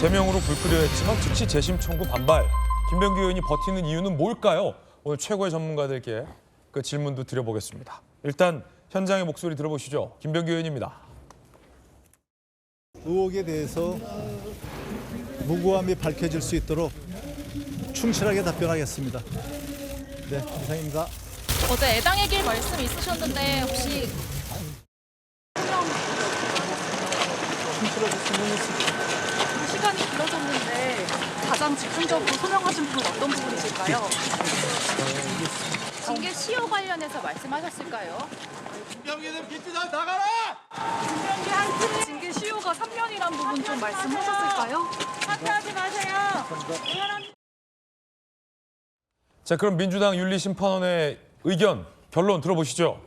제명으로 불끄려 했지만 즉시 재심 청구 반발. 김병기 의원이 버티는 이유는 뭘까요? 오늘 최고의 전문가들께 그 질문도 드려보겠습니다. 일단 현장의 목소리 들어보시죠. 김병기 의원입니다. 의혹에 대해서 무고함이 밝혀질 수 있도록 충실하게 답변하겠습니다. 네, 이상입니다. 어제 애당의 길 말씀 있으셨는데 혹시 시간이 길어졌는데 가장 즉흥적으로 소명하신 부분 어떤 부분이실까요? 징계 시효 관련해서 말씀하셨을까요? 김병기는 빈투장 나가라! 김병기 한팀 징계 시효가 3년이란 부분 좀 말씀하셨을까요? 사퇴하지 마세요. 자, 그럼 민주당 윤리심판원의 의견, 결론 들어보시죠.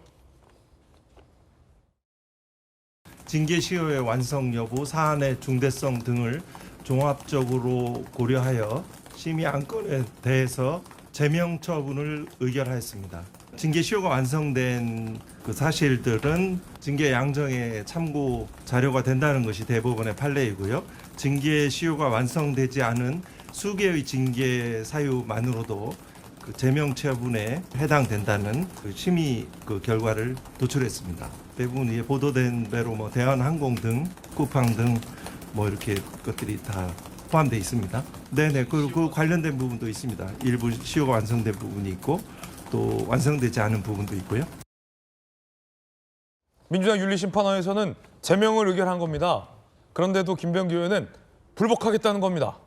징계 시효의 완성 여부, 사안의 중대성 등을 종합적으로 고려하여 심의 안건에 대해서 제명 처분을 의결하였습니다. 징계 시효가 완성된 그 사실들은 징계 양정의 참고 자료가 된다는 것이 대법원의 판례이고요. 징계 시효가 완성되지 않은 수개의 징계 사유만으로도 그 제명 처분에 해당된다는 그 심의 그 결과를 도출했습니다. 대부분 이게 보도된 대로 뭐 대한항공 등 쿠팡 등 뭐 이렇게 것들이 다 포함되어 있습니다. 네네 그 관련된 부분도 있습니다. 일부 시효가 완성된 부분이 있고 또 완성되지 않은 부분도 있고요. 민주당 윤리심판원에서는 제명을 의결한 겁니다. 그런데도 김병기 의원은 불복하겠다는 겁니다.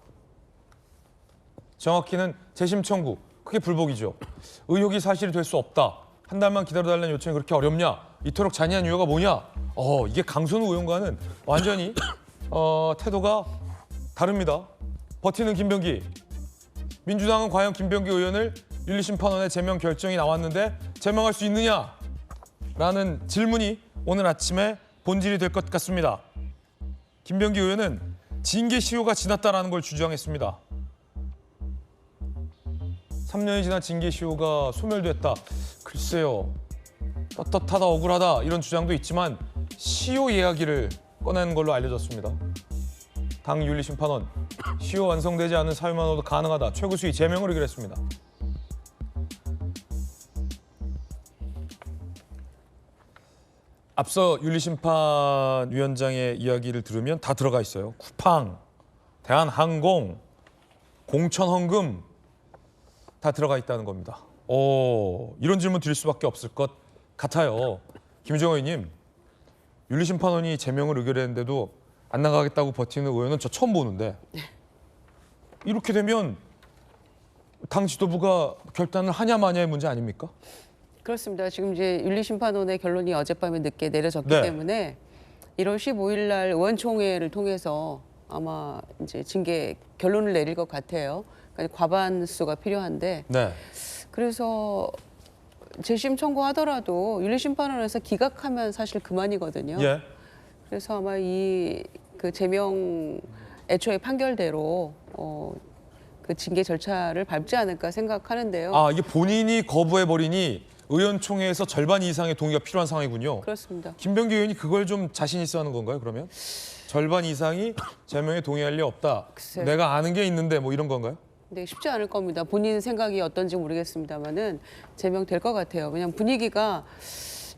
정확히는 재심 청구, 그게 불복이죠. 의혹이 사실이 될 수 없다. 한 달만 기다려달라는 요청이 그렇게 어렵냐? 이토록 잔인한 이유가 뭐냐? 이게 강선우 의원과는 완전히 태도가 다릅니다. 버티는 김병기. 민주당은 과연 김병기 의원을 윤리심판원의 제명 결정이 나왔는데 제명할 수 있느냐? 라는 질문이 오늘 아침에 본질이 될 것 같습니다. 김병기 의원은 징계 시효가 지났다라는 걸 주장했습니다. 3년이 지난 징계 시효가 소멸됐다. 글쎄요. 떳떳하다, 억울하다 이런 주장도 있지만 시효 이야기를 꺼내는 걸로 알려졌습니다. 당 윤리심판원, 시효 완성되지 않은 사유만으로도 가능하다. 최고수위 제명을 의결했습니다. 앞서 윤리심판위원장의 이야기를 들으면 다 들어가 있어요. 쿠팡, 대한항공, 공천헌금 다 들어가 있다는 겁니다. 이런 질문 드릴 수밖에 없을 것 같아요. 김정호 의원님, 윤리심판원이 제명을 의결했는데도 안 나가겠다고 버티는 의원은 저 처음 보는데 이렇게 되면 당 지도부가 결단을 하냐 마냐의 문제 아닙니까? 그렇습니다. 지금 이제 윤리심판원의 결론이 어젯밤에 늦게 내려졌기 네. 때문에 1월 15일 날 의원총회를 통해서 아마 이제 징계 결론을 내릴 것 같아요. 그러니까 과반수가 필요한데 네. 그래서 재심 청구하더라도 윤리심판원에서 기각하면 사실 그만이거든요. 예. 그래서 아마 이 그 제명 애초에 판결대로 그 징계 절차를 밟지 않을까 생각하는데요. 이게 본인이 거부해버리니 의원총회에서 절반 이상의 동의가 필요한 상황이군요. 그렇습니다. 김병기 의원이 그걸 좀 자신 있어 하는 건가요, 그러면? 절반 이상이 제명에 동의할 리 없다. 글쎄요. 내가 아는 게 있는데 뭐 이런 건가요? 네, 쉽지 않을 겁니다. 본인 생각이 어떤지 모르겠습니다만은 제명될 것 같아요. 왜냐하면 분위기가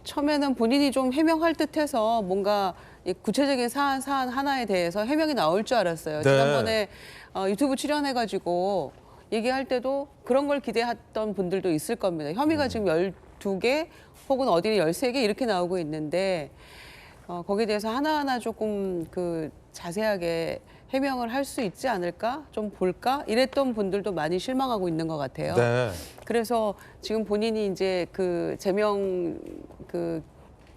처음에는 본인이 좀 해명할 듯해서 뭔가 구체적인 사안 하나에 대해서 해명이 나올 줄 알았어요. 네. 지난번에 유튜브 출연해가지고 얘기할 때도 그런 걸 기대했던 분들도 있을 겁니다. 혐의가 지금 12개 혹은 어디는 13개 이렇게 나오고 있는데 거기에 대해서 하나하나 조금 그 자세하게 해명을 할 수 있지 않을까? 좀 볼까? 이랬던 분들도 많이 실망하고 있는 것 같아요. 네. 그래서 지금 본인이 이제 그 제명 그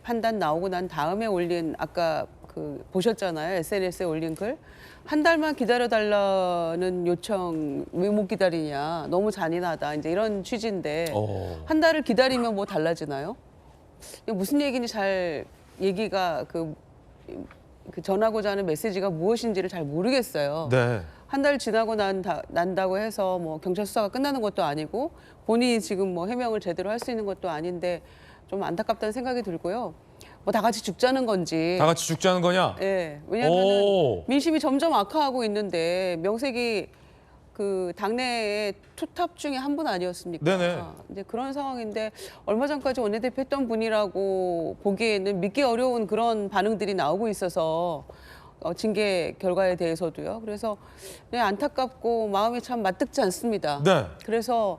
판단 나오고 난 다음에 올린 아까 그 보셨잖아요. SNS에 올린 글. 한 달만 기다려달라는 요청 왜 못 기다리냐. 너무 잔인하다. 이제 이런 취지인데 한 달을 기다리면 뭐 달라지나요? 이게 무슨 얘기인지 잘 얘기가 그 전하고자 하는 메시지가 무엇인지를 잘 모르겠어요. 네. 한 달 지나고 난다고 해서 뭐 경찰 수사가 끝나는 것도 아니고 본인이 지금 뭐 해명을 제대로 할 수 있는 것도 아닌데 좀 안타깝다는 생각이 들고요. 뭐 다 같이 죽자는 건지. 다 같이 죽자는 거냐? 예. 왜냐하면 오. 민심이 점점 악화하고 있는데 명색이 그 당내의 투탑 중에 한 분 아니었습니까? 네네. 이제 그런 상황인데 얼마 전까지 원내대표 했던 분이라고 보기에는 믿기 어려운 그런 반응들이 나오고 있어서 징계 결과에 대해서도요. 그래서 그냥 안타깝고 마음이 참 맞득지 않습니다. 네. 그래서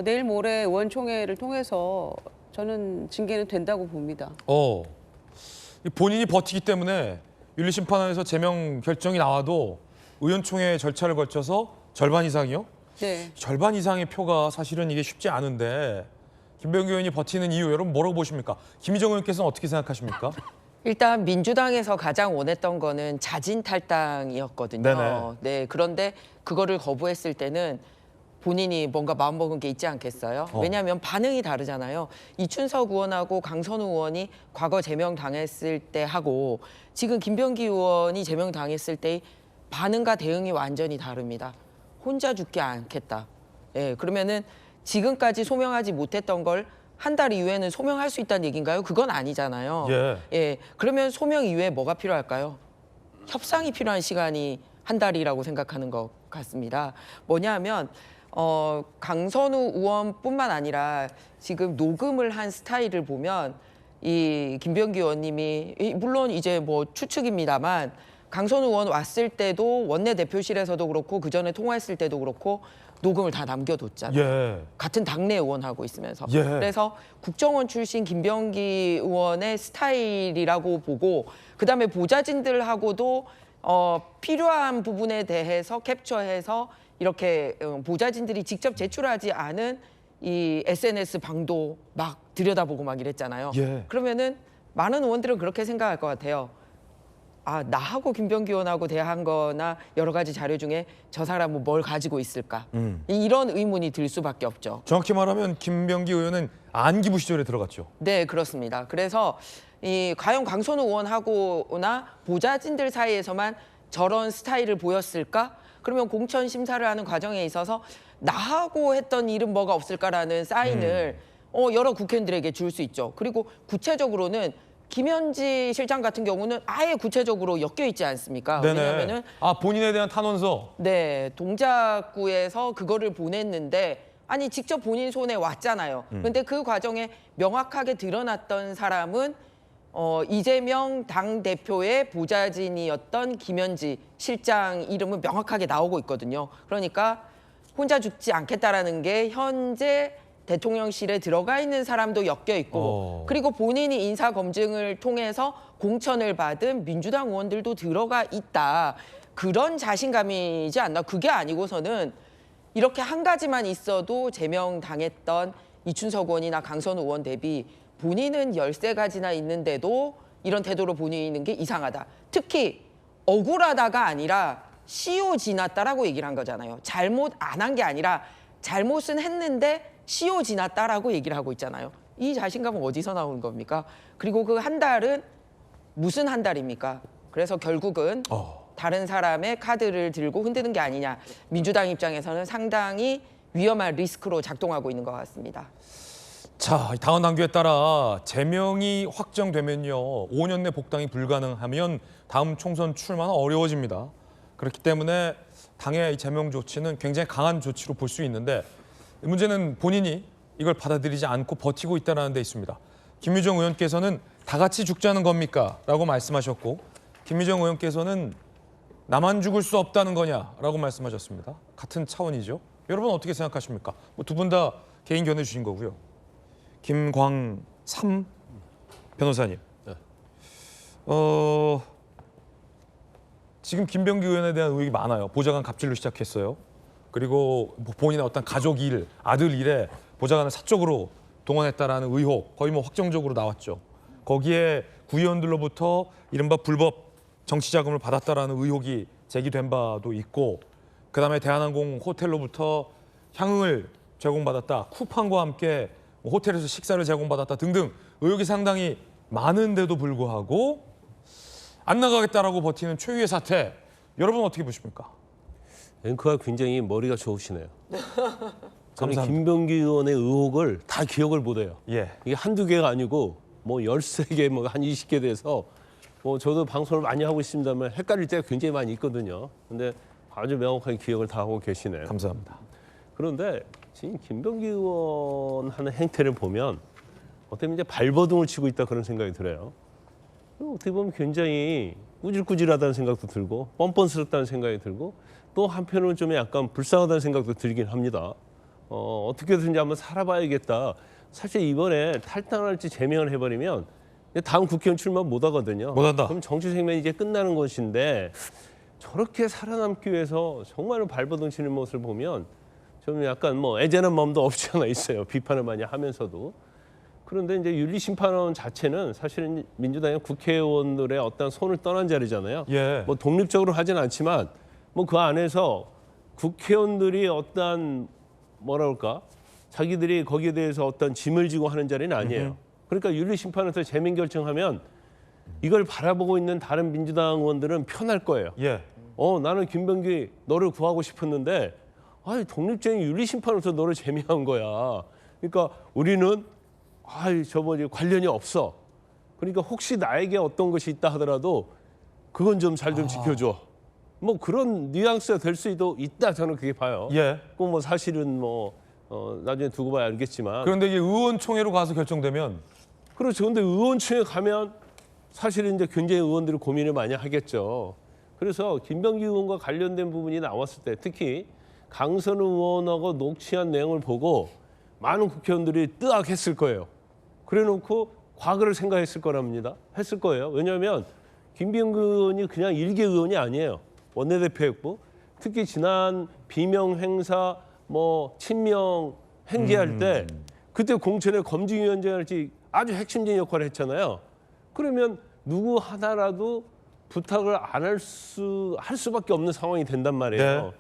내일 모레 의원총회를 통해서 저는 징계는 된다고 봅니다. 본인이 버티기 때문에 윤리심판원에서 제명 결정이 나와도 의원총회 절차를 거쳐서 절반 이상이요? 네. 절반 이상의 표가 사실은 이게 쉽지 않은데 김병기 의원이 버티는 이유 여러분 뭐라고 보십니까? 김희정 의원께서는 어떻게 생각하십니까? 일단 민주당에서 가장 원했던 거는 자진 탈당이었거든요. 네네. 네, 그런데 그거를 거부했을 때는 본인이 뭔가 마음먹은 게 있지 않겠어요? 왜냐하면 반응이 다르잖아요. 이춘석 의원하고 강선우 의원이 과거 제명당했을 때 하고 지금 김병기 의원이 제명당했을 때의 반응과 대응이 완전히 다릅니다. 혼자 죽지 않겠다. 예, 그러면은 지금까지 소명하지 못했던 걸 한 달 이후에는 소명할 수 있다는 얘기인가요? 그건 아니잖아요. 예. 그러면 소명 이후에 뭐가 필요할까요? 협상이 필요한 시간이 한 달이라고 생각하는 것 같습니다. 뭐냐면 강선우 의원뿐만 아니라 지금 녹음을 한 스타일을 보면 이 김병기 의원님이 물론 이제 뭐 추측입니다만 강선우 의원 왔을 때도 원내대표실에서도 그렇고 그 전에 통화했을 때도 그렇고 녹음을 다 남겨뒀잖아요. 예. 같은 당내 의원하고 있으면서. 예. 그래서 국정원 출신 김병기 의원의 스타일이라고 보고 그다음에 보좌진들하고도 필요한 부분에 대해서 캡처해서 이렇게 보좌진들이 직접 제출하지 않은 이 SNS 방도 막 들여다보고 막 이랬잖아요. 예. 그러면은 많은 의원들은 그렇게 생각할 것 같아요. 아, 나하고 김병기 의원하고 대화한 거나 여러 가지 자료 중에 저 사람은 뭘 가지고 있을까? 이런 의문이 들 수밖에 없죠. 정확히 말하면 김병기 의원은 안기부 시절에 들어갔죠. 네, 그렇습니다. 그래서 과연 강선우 의원하고나 보좌진들 사이에서만 저런 스타일을 보였을까? 그러면 공천 심사를 하는 과정에 있어서 나하고 했던 일은 뭐가 없을까라는 사인을 여러 국회의원들에게 줄 수 있죠. 그리고 구체적으로는 김현지 실장 같은 경우는 아예 구체적으로 엮여 있지 않습니까? 네네. 왜냐하면은 본인에 대한 탄원서. 네, 동작구에서 그거를 보냈는데 아니 직접 본인 손에 왔잖아요. 근데 그 과정에 명확하게 드러났던 사람은 이재명 당대표의 보좌진이었던 김현지 실장 이름은 명확하게 나오고 있거든요. 그러니까 혼자 죽지 않겠다라는 게 현재 대통령실에 들어가 있는 사람도 엮여 있고 그리고 본인이 인사 검증을 통해서 공천을 받은 민주당 의원들도 들어가 있다. 그런 자신감이지 않나. 그게 아니고서는 이렇게 한 가지만 있어도 제명당했던 이춘석 의원이나 강선우 의원 대비 본인은 13가지나 있는데도 이런 태도로 보이는 게 이상하다. 특히 억울하다가 아니라 시효 지났다라고 얘기를 한 거잖아요. 잘못 안 한 게 아니라 잘못은 했는데 시효 지났다라고 얘기를 하고 있잖아요. 이 자신감은 어디서 나오는 겁니까? 그리고 그 한 달은 무슨 한 달입니까? 그래서 결국은 다른 사람의 카드를 들고 흔드는 게 아니냐. 민주당 입장에서는 상당히 위험한 리스크로 작동하고 있는 것 같습니다. 자, 당헌 당규에 따라 제명이 확정되면요. 5년 내 복당이 불가능하면 다음 총선 출마는 어려워집니다. 그렇기 때문에 당의 이 제명 조치는 굉장히 강한 조치로 볼 수 있는데 문제는 본인이 이걸 받아들이지 않고 버티고 있다는 데 있습니다. 김유정 의원께서는 다 같이 죽자는 겁니까? 라고 말씀하셨고 김유정 의원께서는 나만 죽을 수 없다는 거냐라고 말씀하셨습니다. 같은 차원이죠. 여러분 어떻게 생각하십니까? 두 분 다 개인 견해 주신 거고요. 김광삼 변호사님. 지금 김병기 의원에 대한 의혹이 많아요. 보좌관 갑질로 시작했어요. 그리고 본인의 어떤 가족 일, 아들 일에 보좌관을 사적으로 동원했다라는 의혹 거의 뭐 확정적으로 나왔죠. 거기에 구의원들로부터 이른바 불법 정치 자금을 받았다라는 의혹이 제기된 바도 있고 그다음에 대한항공 호텔로부터 향응을 제공받았다. 쿠팡과 함께 호텔에서 식사를 제공받았다 등등 의혹이 상당히 많은데도 불구하고 안 나가겠다라고 버티는 최유의 사태. 여러분 어떻게 보십니까? 앵커가 굉장히 머리가 좋으시네요. 저는 감사합니다. 김병기 의원의 의혹을 다 기억을 못해요. 예. 이게 한두 개가 아니고 뭐 13개, 뭐 한 20개 돼서 뭐 저도 방송을 많이 하고 있습니다만 헷갈릴 때가 굉장히 많이 있거든요. 근데 아주 명확하게 기억을 다 하고 계시네요. 감사합니다. 그런데 지금 김병기 의원 하는 행태를 보면 어떻게 보면 이제 발버둥을 치고 있다 그런 생각이 들어요. 어떻게 보면 굉장히 꾸질꾸질하다는 생각도 들고 뻔뻔스럽다는 생각이 들고 또 한편으로는 좀 약간 불쌍하다는 생각도 들긴 합니다. 어떻게든지 한번 살아봐야겠다. 사실 이번에 탈당할지 제명을 해버리면 이제 다음 국회의원 출마 못 하거든요. 못한다. 그럼 정치 생명이 이제 끝나는 것인데 저렇게 살아남기 위해서 정말로 발버둥 치는 모습을 보면 좀 약간 뭐 애잔한 마음도 없지 않아 있어요. 비판을 많이 하면서도. 그런데 이제 윤리심판원 자체는 사실은 민주당의 국회의원들의 어떤 손을 떠난 자리잖아요. 예. 뭐 독립적으로 하진 않지만 뭐 그 안에서 국회의원들이 어떤 뭐라 그럴까 자기들이 거기에 대해서 어떤 짐을 지고 하는 자리는 아니에요. 그러니까 윤리심판에서 제명 결정하면 이걸 바라보고 있는 다른 민주당 의원들은 편할 거예요. 예. 나는 김병기 너를 구하고 싶었는데 아니 독립적인 윤리심판에서 너를 제명한 거야. 그러니까 우리는 저 뭐지 관련이 없어. 그러니까 혹시 나에게 어떤 것이 있다 하더라도 그건 좀 잘 좀 지켜줘. 뭐 그런 뉘앙스가 될 수도 있다 저는 그게 봐요. 예. 그 뭐 사실은 뭐 나중에 두고 봐야 알겠지만. 그런데 이게 의원총회로 가서 결정되면 그렇죠. 근데 의원총회 가면 사실은 이제 굉장히 의원들이 고민을 많이 하겠죠. 그래서 김병기 의원과 관련된 부분이 나왔을 때 특히 강선우 의원하고 녹취한 내용을 보고 많은 국회의원들이 뜨악했을 거예요. 그래놓고 과거를 생각했을 거랍니다. 했을 거예요. 왜냐하면 김병기 의원이 그냥 일개 의원이 아니에요. 원내대표였고 특히 지난 비명 행사 뭐 친명 행제할 때 그때 공천의 검증위원장을지 아주 핵심적인 역할을 했잖아요. 그러면 누구 하나라도 부탁을 안 할 수밖에 없는 상황이 된단 말이에요. 네.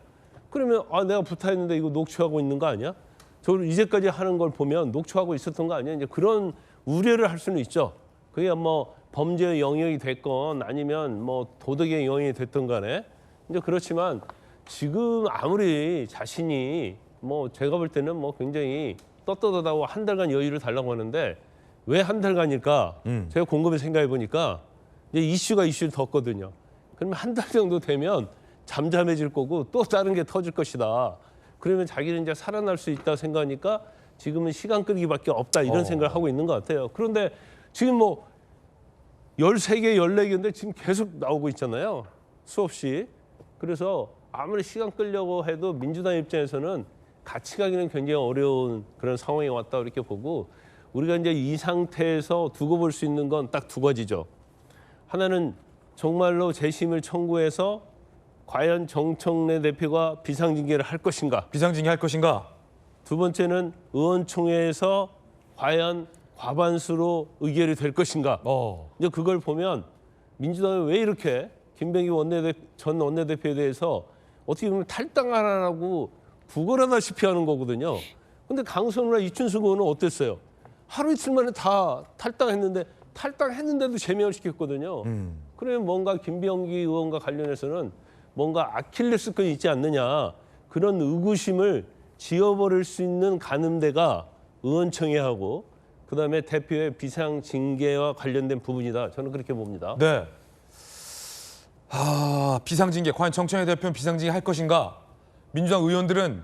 그러면 내가 부탁했는데 이거 녹취하고 있는 거 아니야? 저 이제까지 하는 걸 보면 녹취하고 있었던 거 아니야? 이제 그런 우려를 할 수는 있죠. 그게 뭐 범죄의 영역이 됐건 아니면 뭐 도덕의 영역이 됐든 간에 이제 그렇지만 지금 아무리 자신이 뭐 제가 볼 때는 뭐 굉장히 떳떳하다고 한 달간 여유를 달라고 하는데 왜 한 달간일까? 제가 곰곰이 생각해 보니까 이제 이슈를 뒀거든요. 그러면 한 달 정도 되면 잠잠해질 거고 또 다른 게 터질 것이다. 그러면 자기는 이제 살아날 수 있다 생각하니까 지금은 시간 끌기밖에 없다 이런 생각을 하고 있는 것 같아요. 그런데 지금 뭐 13개, 14개인데 지금 계속 나오고 있잖아요. 수없이. 그래서 아무리 시간 끌려고 해도 민주당 입장에서는 같이 가기는 굉장히 어려운 그런 상황이 왔다 이렇게 보고 우리가 이제 이 상태에서 두고 볼 수 있는 건 딱 두 가지죠. 하나는 정말로 재심을 청구해서 과연 정청래 대표가 비상징계를 할 것인가. 비상징계 할 것인가? 두 번째는 의원총회에서 과연 과반수로 의결이 될 것인가. 이제 그걸 보면 민주당이 왜 이렇게 김병기 전 원내대표에 대해서 어떻게 보면 탈당하라고 구걸하다시피 하는 거거든요. 근데 강선우나 이춘수 의원은 어땠어요? 하루 이틀 만에 다 탈당했는데도 제명을 시켰거든요. 그러면 뭔가 김병기 의원과 관련해서는 뭔가 아킬레스건이 있지 않느냐. 그런 의구심을 지워버릴 수 있는 가늠대가 의원총회하고 그다음에 대표의 비상징계와 관련된 부분이다. 저는 그렇게 봅니다. 네. 비상징계. 과연 정청래 대표는 비상징계 할 것인가? 민주당 의원들은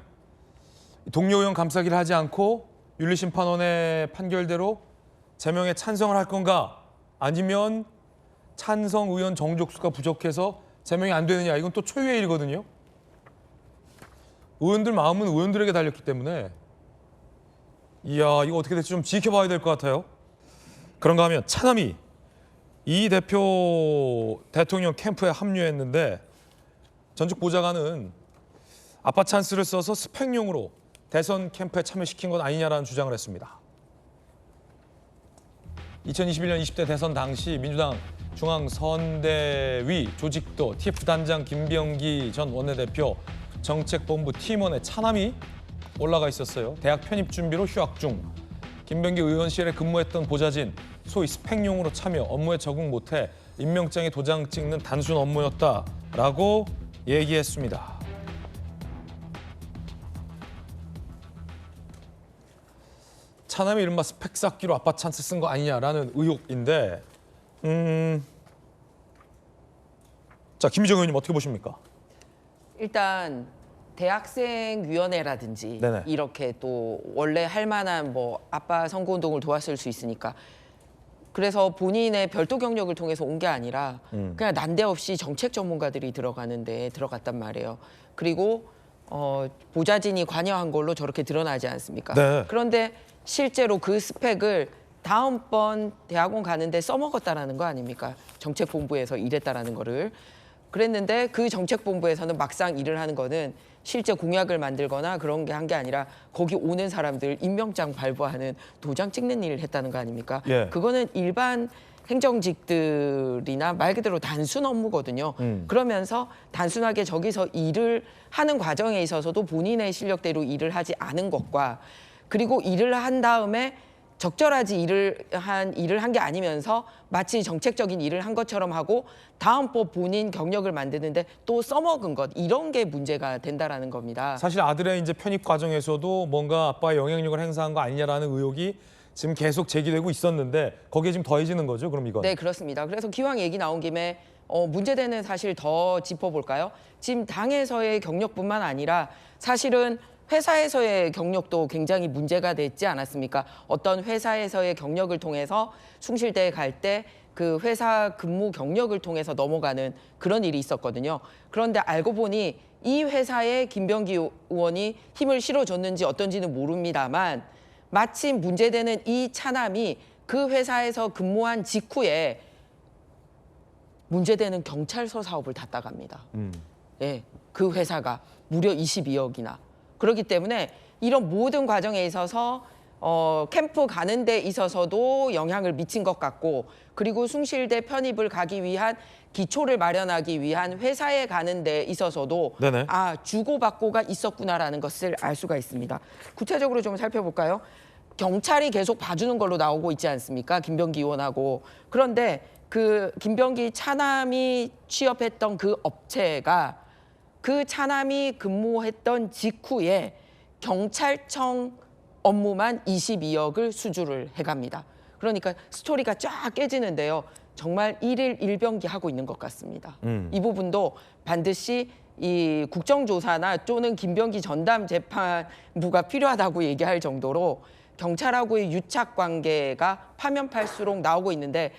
동료 의원 감싸기를 하지 않고 윤리심판원의 판결대로 제명에 찬성을 할 건가? 아니면 찬성 의원 정족수가 부족해서 제명이 안 되느냐? 이건 또 초유의 일이거든요. 의원들 마음은 의원들에게 달렸기 때문에 이야, 이거 어떻게 될지 좀 지켜봐야 될 것 같아요. 그런가 하면 차남이 이 대표 대통령 캠프에 합류했는데 전직 보좌관은 아빠 찬스를 써서 스펙용으로 대선 캠프에 참여시킨 것 아니냐라는 주장을 했습니다. 2021년 20대 대선 당시 민주당 중앙선대위 조직도 TF단장 김병기 전 원내대표 정책본부 팀원의 차남이 올라가 있었어요. 대학 편입 준비로 휴학 중. 김병기 의원실에 근무했던 보좌진, 소위 스펙용으로 참여, 업무에 적응 못해 임명장에 도장 찍는 단순 업무였다라고 얘기했습니다. 차남이 이른바 스펙 쌓기로 아빠 찬스 쓴 거 아니냐라는 의혹인데, 자 김희정 의원님 어떻게 보십니까? 일단 대학생위원회라든지 네네. 이렇게 또 원래 할 만한 뭐 아빠 선거운동을 도왔을 수 있으니까 그래서 본인의 별도 경력을 통해서 온 게 아니라 그냥 난데없이 정책 전문가들이 들어가는데 들어갔단 말이에요. 그리고 보좌진이 관여한 걸로 저렇게 드러나지 않습니까? 네. 그런데 실제로 그 스펙을 다음번 대학원 가는데 써먹었다라는 거 아닙니까? 정책본부에서 일했다라는 거를. 그랬는데 그 정책본부에서는 막상 일을 하는 거는 실제 공약을 만들거나 그런 게 한 게 아니라 거기 오는 사람들 임명장 발부하는 도장 찍는 일을 했다는 거 아닙니까? 예. 그거는 일반 행정직들이나 말 그대로 단순 업무거든요. 그러면서 단순하게 저기서 일을 하는 과정에 있어서도 본인의 실력대로 일을 하지 않은 것과 그리고 일을 한 다음에 적절하지 일을 한 게 아니면서 마치 정책적인 일을 한 것처럼 하고 다음번 본인 경력을 만드는데 또 써먹은 것 이런 게 문제가 된다라는 겁니다. 사실 아들의 이제 편입 과정에서도 뭔가 아빠의 영향력을 행사한 거 아니냐라는 의혹이 지금 계속 제기되고 있었는데 거기에 지금 더해지는 거죠, 그럼 이건? 네, 그렇습니다. 그래서 기왕 얘기 나온 김에 문제되는 사실 더 짚어볼까요? 지금 당에서의 경력뿐만 아니라 사실은 회사에서의 경력도 굉장히 문제가 됐지 않았습니까? 어떤 회사에서의 경력을 통해서 숭실대에 갈 때 그 회사 근무 경력을 통해서 넘어가는 그런 일이 있었거든요. 그런데 알고 보니 이 회사에 김병기 의원이 힘을 실어줬는지 어떤지는 모릅니다만 마침 문제되는 이 차남이 그 회사에서 근무한 직후에 문제되는 경찰서 사업을 다 따갑니다. 예, 그 회사가 무려 22억이나. 그렇기 때문에 이런 모든 과정에 있어서 캠프 가는 데 있어서도 영향을 미친 것 같고 그리고 숭실대 편입을 가기 위한 기초를 마련하기 위한 회사에 가는 데 있어서도 네네. 주고받고가 있었구나라는 것을 알 수가 있습니다. 구체적으로 좀 살펴볼까요? 경찰이 계속 봐주는 걸로 나오고 있지 않습니까? 김병기 의원하고. 그런데 그 김병기 차남이 취업했던 그 업체가 그 차남이 근무했던 직후에 경찰청 업무만 22억을 수주를 해갑니다. 그러니까 스토리가 쫙 깨지는데요. 정말 일일 일병기 하고 있는 것 같습니다. 이 부분도 반드시 이 국정조사나 또는 김병기 전담 재판부가 필요하다고 얘기할 정도로 경찰하고의 유착 관계가 파면팔수록 나오고 있는데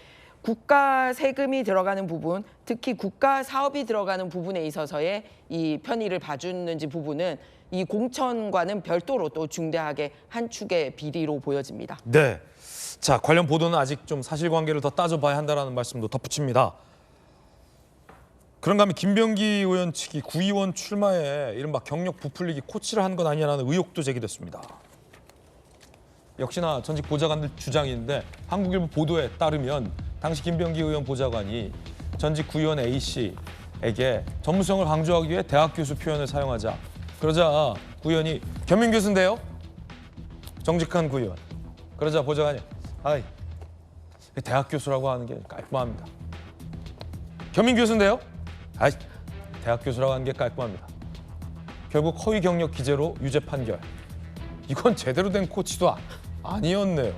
국가 세금이 들어가는 부분, 특히 국가 사업이 들어가는 부분에 있어서의 이 편의를 봐주는지 부분은 이 공천과는 별도로 또 중대하게 한 축의 비리로 보여집니다. 네. 자, 관련 보도는 아직 좀 사실관계를 더 따져봐야 한다는 말씀도 덧붙입니다. 그런가 하면 김병기 의원 측이 구의원 출마에 이른바 경력 부풀리기 코치를 한 건 아니냐는 의혹도 제기됐습니다. 역시나 전직 보좌관들 주장인데 한국일보 보도에 따르면 당시 김병기 의원 보좌관이 전직 구의원 A씨에게 전문성을 강조하기 위해 대학 교수 표현을 사용하자 그러자 구의원이 겸임 교수인데요? 정직한 구의원. 그러자 보좌관이 아이 대학 교수라고 하는 게 깔끔합니다. 겸임 교수인데요? 아이 대학 교수라고 하는 게 깔끔합니다. 결국 허위 경력 기재로 유죄 판결. 이건 제대로 된 코치도 아니었네요.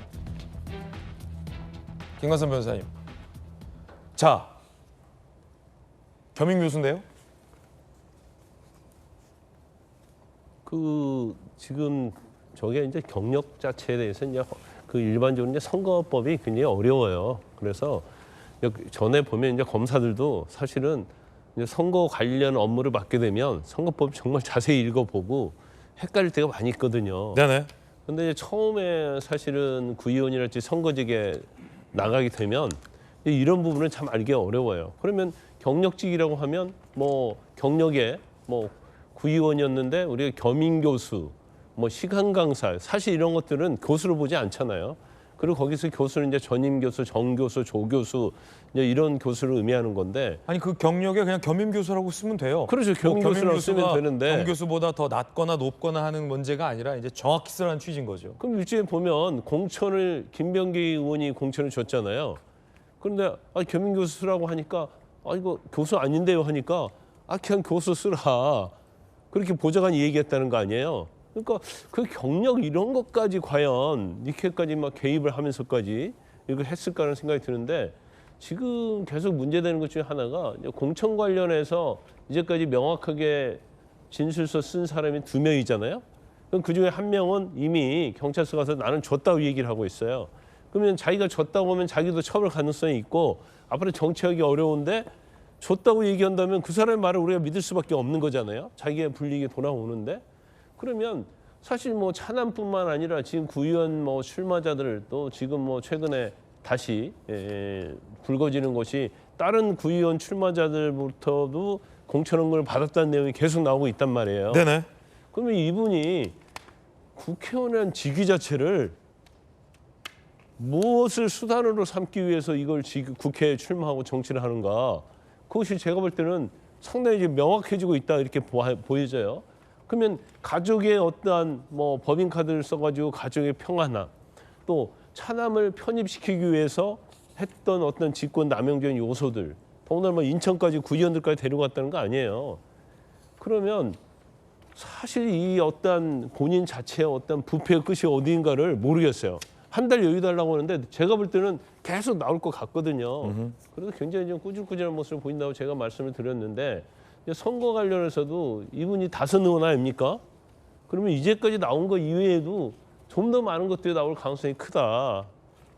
김관선 변호사님. 자, 겸임 교수인데요? 그 지금 저게 이제 경력 자체에 대해서 이제 그 일반적으로 이제 선거법이 굉장히 어려워요. 그래서 전에 보면 이제 검사들도 사실은 이제 선거 관련 업무를 맡게 되면 선거법 정말 자세히 읽어보고 헷갈릴 때가 많이 있거든요. 네네. 근데 처음에 사실은 구의원이랄지 선거직에 나가게 되면 이런 부분을 참 알기 어려워요. 그러면 경력직이라고 하면 뭐 경력에 뭐 구의원이었는데 우리가 겸임 교수, 뭐 시간 강사 사실 이런 것들은 교수로 보지 않잖아요. 그리고 거기서 교수는 이제 전임 교수, 정교수, 조교수 이제 이런 교수를 의미하는 건데 아니 그 경력에 그냥 겸임 교수라고 쓰면 돼요. 그렇죠. 겸임 교수라고 쓰면 되는데 정 교수보다 더 낮거나 높거나 하는 문제가 아니라 이제 정확히 쓰라는 취지인 거죠. 그럼 일종에 보면 공천을 김병기 의원이 공천을 줬잖아요. 그런데 겸임 교수라고 하니까 이거 교수 아닌데요 하니까 그냥 교수 쓰라. 그렇게 보좌관이 얘기했다는 거 아니에요. 그러니까 그 경력 이런 것까지 과연 이렇게까지 막 개입을 하면서까지 이거 했을까라는 생각이 드는데 지금 계속 문제되는 것 중에 하나가 이제 공천 관련해서 이제까지 명확하게 진술서 쓴 사람이 2명이잖아요. 그럼 그 중에 1명은 이미 경찰서 가서 나는 졌다고 얘기를 하고 있어요. 그러면 자기가 졌다고 하면 자기도 처벌 가능성이 있고 앞으로 정치하기 어려운데 졌다고 얘기한다면 그 사람의 말을 우리가 믿을 수밖에 없는 거잖아요. 자기의 불이익이 돌아오는데 그러면 사실 뭐 차남뿐만 아니라 지금 구의원 뭐 출마자들 또 지금 뭐 최근에 다시 불거지는 것이 다른 구의원 출마자들부터도 공천원금을 받았다는 내용이 계속 나오고 있단 말이에요. 네네. 그러면 이분이 국회의원이라는 직위 자체를 무엇을 수단으로 삼기 위해서 이걸 국회에 출마하고 정치를 하는가? 그것이 제가 볼 때는 상당히 이제 명확해지고 있다 이렇게 보여져요. 그러면 가족의 어떠한 뭐 법인카드를 써가지고 가족의 평화나 또 차남을 편입시키기 위해서 했던 어떤 직권 남용적인 요소들, 더군다나 뭐 인천까지 구의원들까지 데려갔다는 거 아니에요. 그러면 사실 이 어떤 본인 자체의 어떤 부패의 끝이 어디인가를 모르겠어요. 한 달 여유 달라고 하는데 제가 볼 때는 계속 나올 것 같거든요. 그래도 굉장히 좀 꾸질꾸질한 모습을 보인다고 제가 말씀을 드렸는데 이제 선거 관련해서도 이분이 다선 의원 아닙니까? 그러면 이제까지 나온 거 이외에도 좀 더 많은 것들이 나올 가능성이 크다.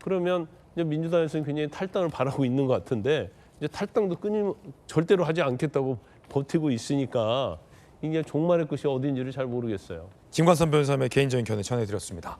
그러면 이제 민주당에서는 굉장히 탈당을 바라고 있는 것 같은데 이제 탈당도 절대로 하지 않겠다고 버티고 있으니까 이게 종말의 끝이 어딘지를 잘 모르겠어요. 김관선 변호사의 개인적인 견해 전해드렸습니다.